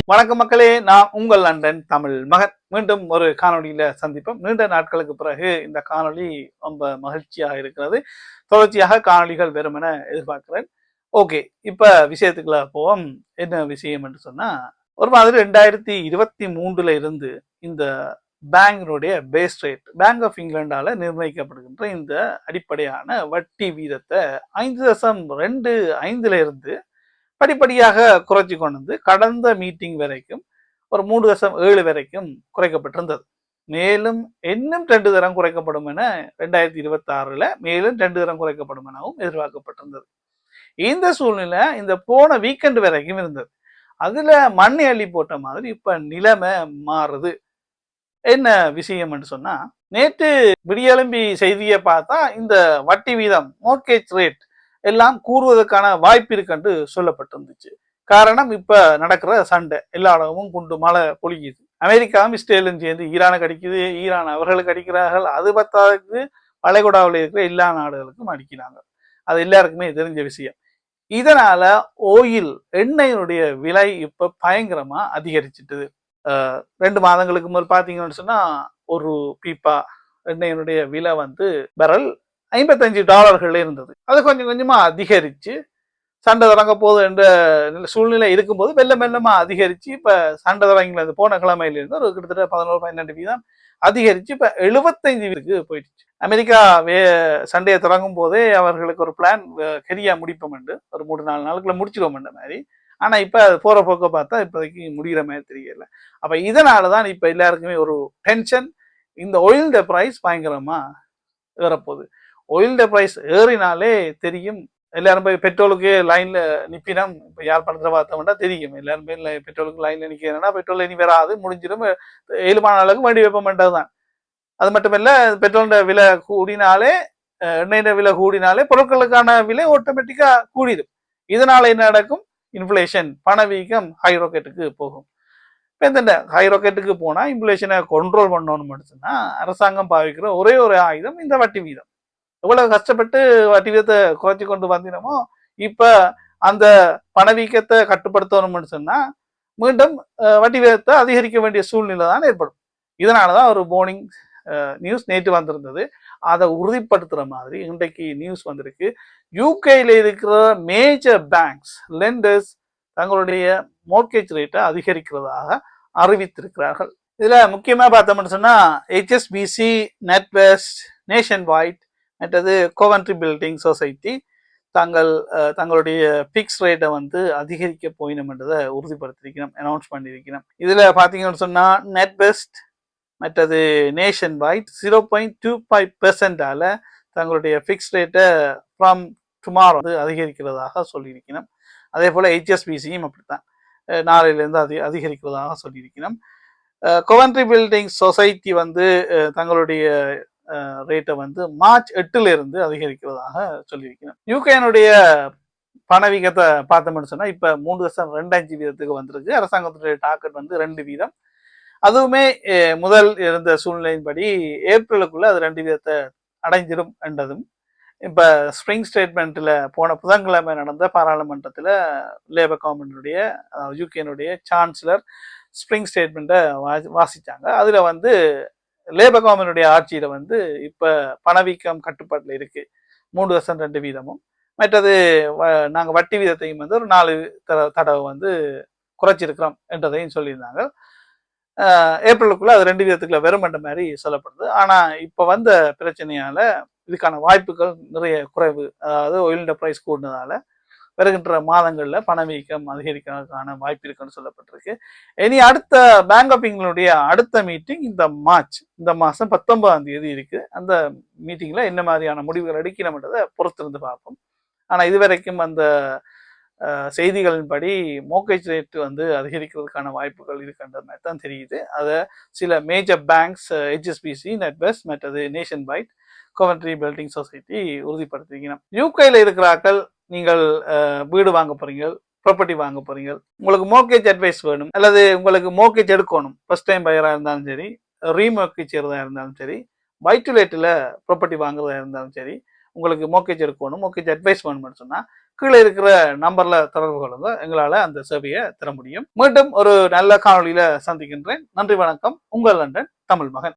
வணக்கம் மக்களே, நான் உங்கள் லண்டன் தமிழ் மகன். மீண்டும் ஒரு காணொலியில சந்திப்போம். நீண்ட நாட்களுக்கு பிறகு இந்த காணொலி ரொம்ப மகிழ்ச்சியாக இருக்கிறது. தொடர்ச்சியாக காணொலிகள் வரும் என எதிர்பார்க்கிறேன். ஓகே, இப்ப விஷயத்துக்குள்ள போவோம். என்ன விஷயம் என்று சொன்னா, ஒரு மாதிரி 2023 இருந்து இந்த பேங்கினுடைய பேஸ் ரேட், பேங்க் ஆஃப் இங்கிலாண்டால நிர்ணயிக்கப்படுகின்ற இந்த அடிப்படையான வட்டி வீதத்தை 5.25 இருந்து படிப்படியாக குறைச்சி கொண்டு வந்து கடந்த மீட்டிங் வரைக்கும் ஒரு 3.7 வரைக்கும் குறைக்கப்பட்டிருந்தது. மேலும் இன்னும் 2 தரம் குறைக்கப்படும் என 2026 மேலும் 2 தரம் குறைக்கப்படும் எனவும் எதிர்பார்க்கப்பட்டிருந்தது. இந்த சூழ்நிலை இந்த போன வீக்கெண்ட் வரைக்கும் இருந்தது. அதுல மண்ணை அள்ளி போட்ட மாதிரி இப்ப நிலைமை மாறுது. என்ன விஷயம் என்று சொன்னா, நேற்று விடியெலும்பி செய்தியை பார்த்தா இந்த வட்டி வீதம் மோர்கேஜ் ரேட் எல்லாம் கூறுவதற்கான வாய்ப்பு இருக்குன்னு சொல்லப்பட்டிருந்துச்சு. காரணம் இப்ப நடக்கிற சண்டை, எல்லா இடமும் குண்டு மழை பொழியுது. அமெரிக்காவும் இஸ்ரேலும் சேர்ந்து ஈரானுக்கு அடிக்குது, ஈரான் அவர்களுக்கு அடிக்கிறார்கள். அது பத்தாவதுக்கு வளைகுடாவில் இருக்கிற எல்லா நாடுகளுக்கும் அடிக்கிறாங்க. அது எல்லாருக்குமே தெரிஞ்ச விஷயம். இதனால ஓயில் எண்ணெயினுடைய விலை இப்ப பயங்கரமா அதிகரிச்சிட்டுது. 2 மாதங்களுக்கு முதல் பாத்தீங்கன்னு சொன்னா ஒரு பீப்பா எண்ணெயினுடைய விலை வந்து பெரல் $55 இருந்தது. அது கொஞ்சம் கொஞ்சமா அதிகரிச்சு சண்டை தொடங்க போகுது என்ற சூழ்நிலை இருக்கும்போது மெல்லமா அதிகரிச்சு இப்ப சண்டை தொடங்கினது போன கிழமையிலிருந்து ஒரு கிட்டத்தட்ட 11-12% அதிகரிச்சு இப்ப 75 போயிடுச்சு. அமெரிக்கா சண்டையை தொடங்கும் போதே அவர்களுக்கு ஒரு பிளான் கெரியா முடிப்போம் என்று ஒரு 3-4 நாளுக்குள்ள முடிச்சிடுவோம் என்ற மாதிரி. ஆனா இப்ப அது போற போக்க பார்த்தா இப்போதைக்கு முடிகிற மாதிரி தெரியல. அப்ப இதனாலதான் இப்ப எல்லாருக்குமே ஒரு டென்ஷன். இந்த ஆயில் பிரைஸ் பயங்கரமா ஏறப்போகுது. ஆயில் பிரைஸ் ஏறினாலே தெரியும். எல்லாரும் போய் பெட்ரோலுக்கு லைன்ல நிப்பினம். இப்ப யார் படத்துல பார்த்தோம்னா தெரியும். எல்லாரும் போய் பெட்ரோலுக்கு லைன்ல நிக்கிறேன்னா பெட்ரோல் இனி வராது, முடிஞ்சிடும். 7 அளவுக்கு வண்டி வைப்பமென்றதுதான். அது மட்டுமல்ல, பெட்ரோல் விலை கூடினாலே, எண்ணெய் விலை கூடினாலே பொருட்களுக்கான விலை ஆட்டோமேட்டிக்கா கூடிடும். இதனால என்ன நடக்கும்? இன்ஃபிளேஷன், பணவீக்கம் ஹை ராக்கெட்டுக்கு போகும். இப்போ இந்த ஹை ராக்கெட்டுக்கு போனா இன்ஃபிளேஷனை கண்ட்ரோல் பண்ணணும்னு சொன்னா அரசாங்கம் பாவிக்கிற ஒரே ஒரு ஆயுதம் இந்த வட்டி வீதம். எவ்வளவு கஷ்டப்பட்டு வட்டி வீதத்தை குறைச்சி கொண்டு வந்தினமோ இப்ப அந்த பணவீக்கத்தை கட்டுப்படுத்தணும்னு சொன்னா மீண்டும் வட்டி வீதத்தை அதிகரிக்க வேண்டிய சூழ்நிலை தான் ஏற்படும். இதனாலதான் ஒரு மார்னிங் நியூஸ் நேற்று வந்திருந்தது. அதை உறுதிப்படுத்துற மாதிரி இன்றைக்கு நியூஸ் வந்திருக்கு. யூகேல இருக்கிற மேஜர் பேங்க்ஸ் லெண்டர்ஸ் தங்களுடைய மோர்கேஜ் ரேட்டை அதிகரிக்கிறதாக அறிவித்திருக்கிறார்கள். இதுல முக்கியமா பார்த்தோம்னு சொன்னா HSBC, NatWest, நேஷன் வைட், மற்றது கோவன்ட்ரி பில்டிங் சொசைட்டி தங்களுடைய பிக்ஸ் ரேட்டை வந்து அதிகரிக்க போயினோம் என்றதை உறுதிப்படுத்திருக்கணும், அனௌன்ஸ் பண்ணியிருக்கணும். இதுல பாத்தீங்கன்னு சொன்னா NatWest மற்றது நேஷன் வைட் 0.25% தங்களுடைய பிக்ஸ் ரேட்டை ஃப்ரம் டுமாரோ வந்து அதிகரிக்கிறதாக சொல்லியிருக்கணும். அதே போல HSBCயும் அப்படித்தான் நாளையிலிருந்து அதிகரிக்கிறதாக சொல்லியிருக்கணும். கோவன்ட்ரி பில்டிங் சொசைட்டி வந்து தங்களுடைய ரேட்டை வந்து March 8 இருந்து அதிகரிக்கிறதாக சொல்லியிருக்கணும். யூகேனுடைய பணவீகத்தை பார்த்தோம்னு சொன்னா இப்ப 3.25% வந்திருக்கு. அரசாங்கத்துடைய டார்கெட் வந்து 2%. அதுவுமே முதல் இருந்த சூழ்நிலையின்படி ஏப்ரலுக்குள்ள அது 2% அடைஞ்சிடும் என்றதும் இப்ப ஸ்பிரிங் ஸ்டேட்மெண்ட்ல போன புதன்கிழமை நடந்த பாராளுமன்றத்துல லேபர் கவர்மெண்டுடைய யூகேனுடைய சான்சலர் ஸ்பிரிங் ஸ்டேட்மெண்ட்டை வாசிச்சாங்க. அதுல வந்து லேபர் கவர்மெண்டுடைய ஆட்சியில வந்து இப்ப பணவீக்கம் கட்டுப்பாட்டுல இருக்கு. 3.2%. மற்றது நாங்க வட்டி வீதத்தையும் வந்து ஒரு 4 தடவை வந்து குறைச்சிருக்கிறோம் என்றதையும் சொல்லியிருந்தாங்க. ஏப்ரலுக்குள்ள அது 2% வெறும் என்ற மாதிரி சொல்லப்படுது. ஆனா இப்ப வந்த பிரச்சனையால இதுக்கான வாய்ப்புகள் நிறைய குறைவு. அதாவது ஆயில் பிரைஸ் கூடினதால வருகின்ற மாதங்கள்ல பணவீக்கம் அதிகரிக்கிறதுக்கான வாய்ப்பு இருக்குன்னு சொல்லப்பட்டிருக்கு. இனி அடுத்த பேங்க் ஆஃப் இங்கிலாந்துடைய அடுத்த மீட்டிங் இந்த மாசம் 19 இருக்கு. அந்த மீட்டிங்ல என்ன மாதிரியான முடிவுகள் எடுக்கணும்ன்றதை பொறுத்திருந்து பார்ப்போம். ஆனா இதுவரைக்கும் அந்த செய்திகளின்படி மோர்கேஜ் ரேட் வந்து அதிகரிக்கிறதுக்கான வாய்ப்புகள் இருக்கின்ற மாதிரி தான் தெரியுது. அதை சில மேஜர் பேங்க்ஸ் HSBC, NatWest மற்றது Nationwide, Coventry Building Society உறுதிப்படுத்திக்கணும். யூகேல இருக்கிறார்கள், நீங்கள் வீடு வாங்க போறீங்க, ப்ராப்பர்ட்டி வாங்க போறீங்க, உங்களுக்கு மோர்கேஜ் அட்வைஸ் வேணும், அல்லது உங்களுக்கு மோர்கேஜ் எடுக்கணும், ஃபர்ஸ்ட் டைம் பையரா இருந்தாலும் சரி, ரீமோர்கேஜ் செய்யறதா இருந்தாலும் சரி, பை டு லேட்ல ப்ராப்பர்ட்டி வாங்குறதா இருந்தாலும் சரி, உங்களுக்கு மோர்கேஜ் எடுக்கணும், மோர்கேஜ் அட்வைஸ் வேணும்னு சொன்னா கீழே இருக்கிற நம்பர்ல தொடர்பு கொள்ளுங்க, எங்களால அந்த சேவையை தர முடியும். மீண்டும் ஒரு நல்ல காணொலியில சந்திக்கின்றேன். நன்றி, வணக்கம். உங்கள் லண்டன் தமிழ் மகன்.